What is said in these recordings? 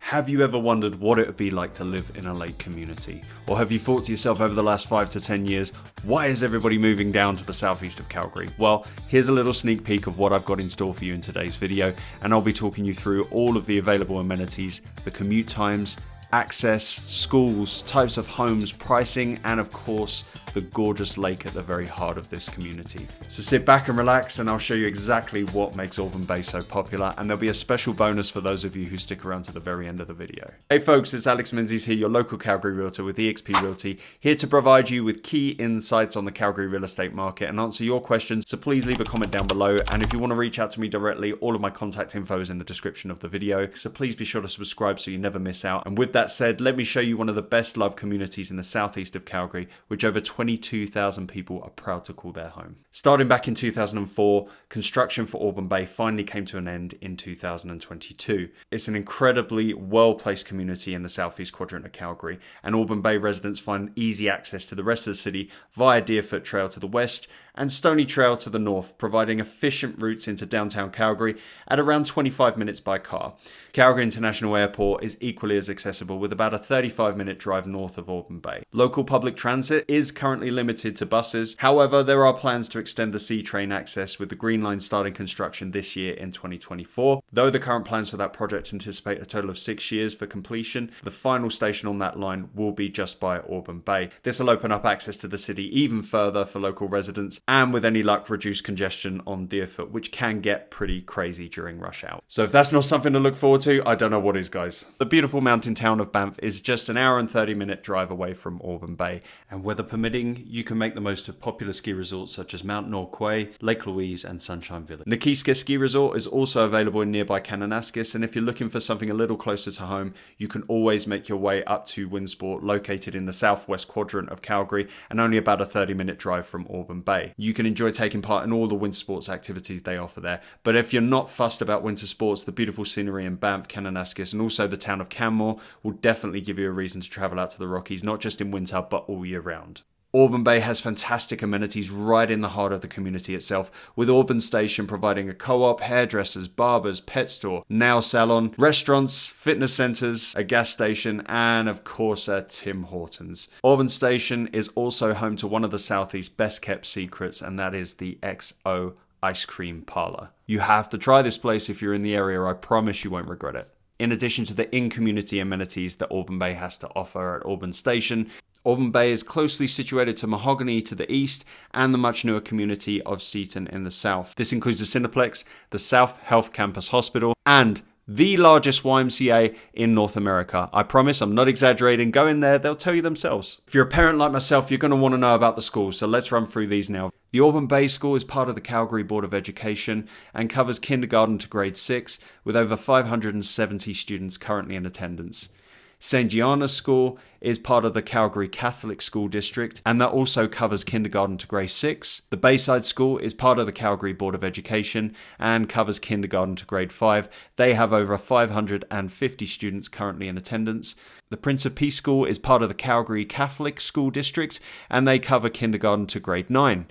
Have you ever wondered what it would be like to live in a lake community? Or have you thought to yourself over the last 5 to 10 years, why is everybody moving down to the southeast of Calgary? Well, here's a little sneak peek of what I've got in store for you in today's video, and I'll be talking you through all of the available amenities, the commute times, access, schools, types of homes, pricing, and of course, the gorgeous lake at the very heart of this community. So sit back and relax and I'll show you exactly what makes Auburn Bay so popular, and there'll be a special bonus for those of you who stick around to the very end of the video. Hey folks, it's Alex Menzies here, your local Calgary realtor with eXp Realty, here to provide you with key insights on the Calgary real estate market and answer your questions, so please leave a comment down below, and if you want to reach out to me directly, all of my contact info is in the description of the video, so please be sure to subscribe so you never miss out. And with that said, let me show you one of the best loved communities in the southeast of Calgary, which over 22,000 people are proud to call their home. Starting back in 2004, construction for Auburn Bay finally came to an end in 2022. It's an incredibly well-placed community in the southeast quadrant of Calgary, and Auburn Bay residents find easy access to the rest of the city via Deerfoot Trail to the west and Stony Trail to the north, providing efficient routes into downtown Calgary at around 25 minutes by car. Calgary International Airport is equally as accessible, with about a 35-minute drive north of Auburn Bay. Local public transit is currently limited to buses. However, there are plans to extend the C train access, with the Green Line starting construction this year in 2024. Though the current plans for that project anticipate a total of 6 years for completion, the final station on that line will be just by Auburn Bay. This will open up access to the city even further for local residents, and with any luck reduce congestion on Deerfoot, which can get pretty crazy during rush hour. So if that's not something to look forward to, I don't know what is, guys. The beautiful mountain town of Banff is just an hour and 30-minute drive away from Auburn Bay, and weather permitting, you can make the most of popular ski resorts such as Mount Norquay, Lake Louise, and Sunshine Village. Nikiska Ski Resort is also available in nearby Kananaskis, and if you're looking for something a little closer to home, you can always make your way up to Winsport, located in the southwest quadrant of Calgary and only about a 30-minute drive from Auburn Bay. You can enjoy taking part in all the winter sports activities they offer there, but if you're not fussed about winter sports, the beautiful scenery in Banff, Kananaskis, and also the town of Canmore will definitely give you a reason to travel out to the Rockies, not just in winter, but all year round. Auburn Bay has fantastic amenities right in the heart of the community itself, with Auburn Station providing a co-op, hairdressers, barbers, pet store, nail salon, restaurants, fitness centers, a gas station, and of course a Tim Hortons. Auburn Station is also home to one of the Southeast's best kept secrets, and that is the XO Ice Cream Parlor. You have to try this place if you're in the area. I promise you won't regret it. In addition to the in-community amenities that Auburn Bay has to offer at Auburn Station, Auburn Bay is closely situated to Mahogany to the east and the much newer community of Seaton in the south. This includes the Cineplex, the South Health Campus Hospital, and the largest YMCA in North America. I promise, I'm not exaggerating. Go in there, they'll tell you themselves. If you're a parent like myself, you're going to want to know about the schools, so let's run through these now. The Auburn Bay School is part of the Calgary Board of Education and covers kindergarten to grade 6, with over 570 students currently in attendance. St. Gianna's School is part of the Calgary Catholic School District, and that also covers kindergarten to grade 6. The Bayside School is part of the Calgary Board of Education and covers kindergarten to grade 5. They have over 550 students currently in attendance. The Prince of Peace School is part of the Calgary Catholic School District, and they cover kindergarten to grade 9.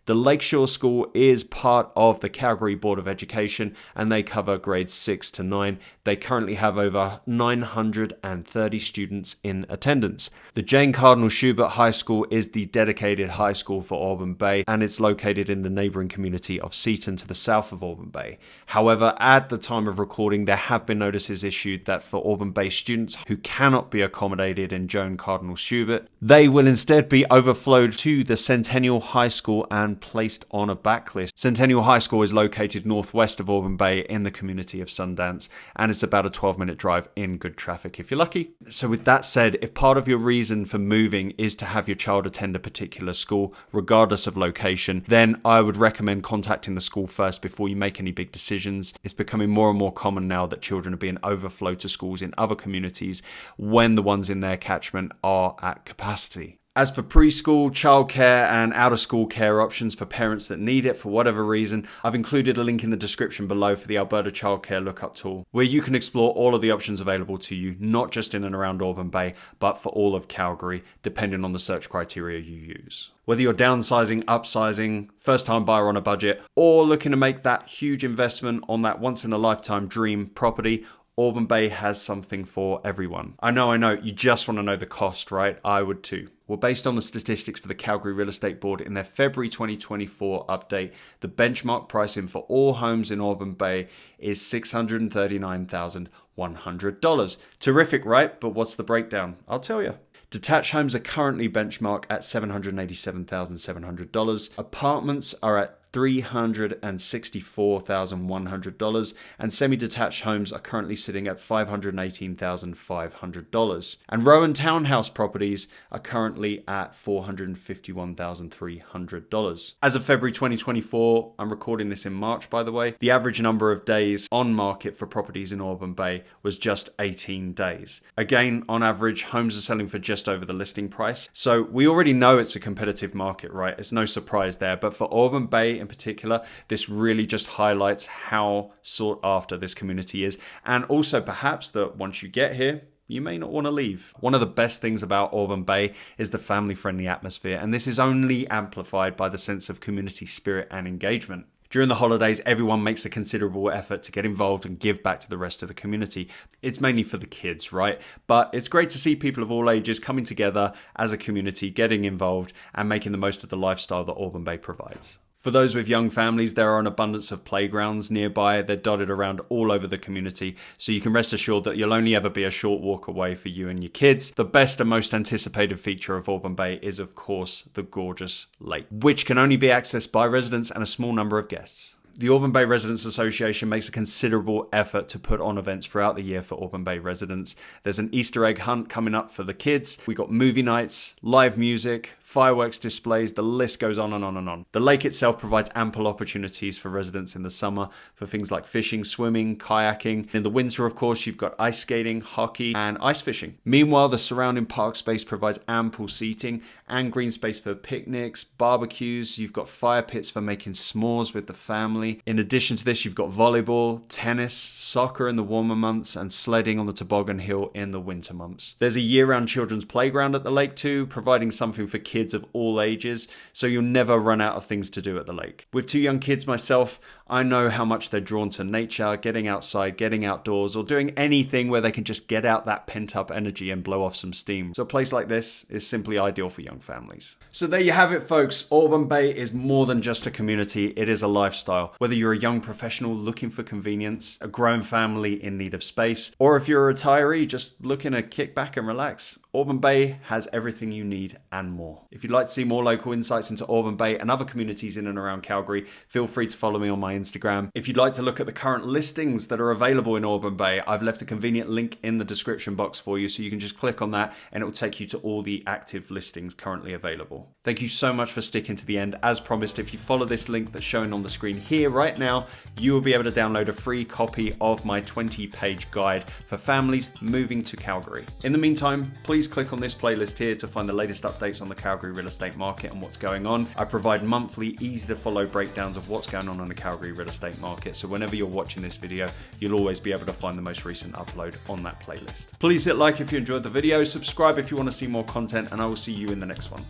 The Lakeshore School is part of the Calgary Board of Education, and they cover grades 6 to 9. They currently have over 930 students in attendance. The Jane Cardinal Schubert High School is the dedicated high school for Auburn Bay, and it's located in the neighbouring community of Seaton to the south of Auburn Bay. However, at the time of recording, there have been notices issued that for Auburn Bay students who cannot be accommodated in Joan Cardinal Schubert, they will instead be overflowed to the Centennial High School and placed on a backlist. Centennial High School is located northwest of Auburn Bay in the community of Sundance, and it's about a 12-minute drive in good traffic if you're lucky. So with that said, if part of your reason for moving is to have your child attend a particular school, regardless of location, then I would recommend contacting the school first before you make any big decisions. It's becoming more and more common now that children are being overflowed to schools in other communities when the ones in their catchment are at capacity. As for preschool, childcare, and out-of-school care options for parents that need it for whatever reason, I've included a link in the description below for the Alberta Childcare Lookup tool, where you can explore all of the options available to you, not just in and around Auburn Bay, but for all of Calgary, depending on the search criteria you use. Whether you're downsizing, upsizing, first-time buyer on a budget, or looking to make that huge investment on that once-in-a-lifetime dream property, Auburn Bay has something for everyone. I know, you just want to know the cost, right? I would too. Well, based on the statistics for the Calgary Real Estate Board in their February 2024 update, the benchmark pricing for all homes in Auburn Bay is $639,100. Terrific, right? But what's the breakdown? I'll tell you. Detached homes are currently benchmarked at $787,700. Apartments are at $364,100, and semi-detached homes are currently sitting at $518,500. And row and townhouse properties are currently at $451,300. As of February 2024, I'm recording this in March, by the way, the average number of days on market for properties in Auburn Bay was just 18 days. Again, on average, homes are selling for just over the listing price. So we already know it's a competitive market, right? It's no surprise there. But for Auburn Bay in particular, this really just highlights how sought after this community is. And also perhaps that once you get here, you may not want to leave. One of the best things about Auburn Bay is the family-friendly atmosphere, and this is only amplified by the sense of community spirit and engagement. During the holidays, everyone makes a considerable effort to get involved and give back to the rest of the community. It's mainly for the kids, right? But it's great to see people of all ages coming together as a community, getting involved, and making the most of the lifestyle that Auburn Bay provides. For those with young families, there are an abundance of playgrounds nearby. They're dotted around all over the community, so you can rest assured that you'll only ever be a short walk away for you and your kids. The best and most anticipated feature of Auburn Bay is, of course, the gorgeous lake, which can only be accessed by residents and a small number of guests. The Auburn Bay Residents Association makes a considerable effort to put on events throughout the year for Auburn Bay residents. There's an Easter egg hunt coming up for the kids. We got movie nights, live music, fireworks displays, the list goes on and on and on. The lake itself provides ample opportunities for residents in the summer for things like fishing, swimming, kayaking. In the winter, of course, you've got ice skating, hockey, and ice fishing. Meanwhile, the surrounding park space provides ample seating and green space for picnics, barbecues. You've got fire pits for making s'mores with the family. In addition to this, you've got volleyball, tennis, soccer in the warmer months, and sledding on the toboggan hill in the winter months. There's a year-round children's playground at the lake too, providing something for kids of all ages, so you'll never run out of things to do at the lake. With 2 young kids myself, I know how much they're drawn to nature, getting outside, getting outdoors, or doing anything where they can just get out that pent-up energy and blow off some steam. So a place like this is simply ideal for young families. So there you have it, folks. Auburn Bay is more than just a community, it is a lifestyle. Whether you're a young professional looking for convenience, a growing family in need of space, or if you're a retiree just looking to kick back and relax, Auburn Bay has everything you need and more. If you'd like to see more local insights into Auburn Bay and other communities in and around Calgary, feel free to follow me on my Instagram. If you'd like to look at the current listings that are available in Auburn Bay, I've left a convenient link in the description box for you, so you can just click on that and it will take you to all the active listings currently available. Thank you so much for sticking to the end. As promised, if you follow this link that's showing on the screen here right now, you will be able to download a free copy of my 20-page guide for families moving to Calgary. In the meantime, please click on this playlist here to find the latest updates on the Calgary real estate market and what's going on. I provide monthly, easy to follow breakdowns of what's going on in the Calgary real estate market, so whenever you're watching this video, you'll always be able to find the most recent upload on that playlist. Please hit like if you enjoyed the video, subscribe if you want to see more content, and I will see you in the next one.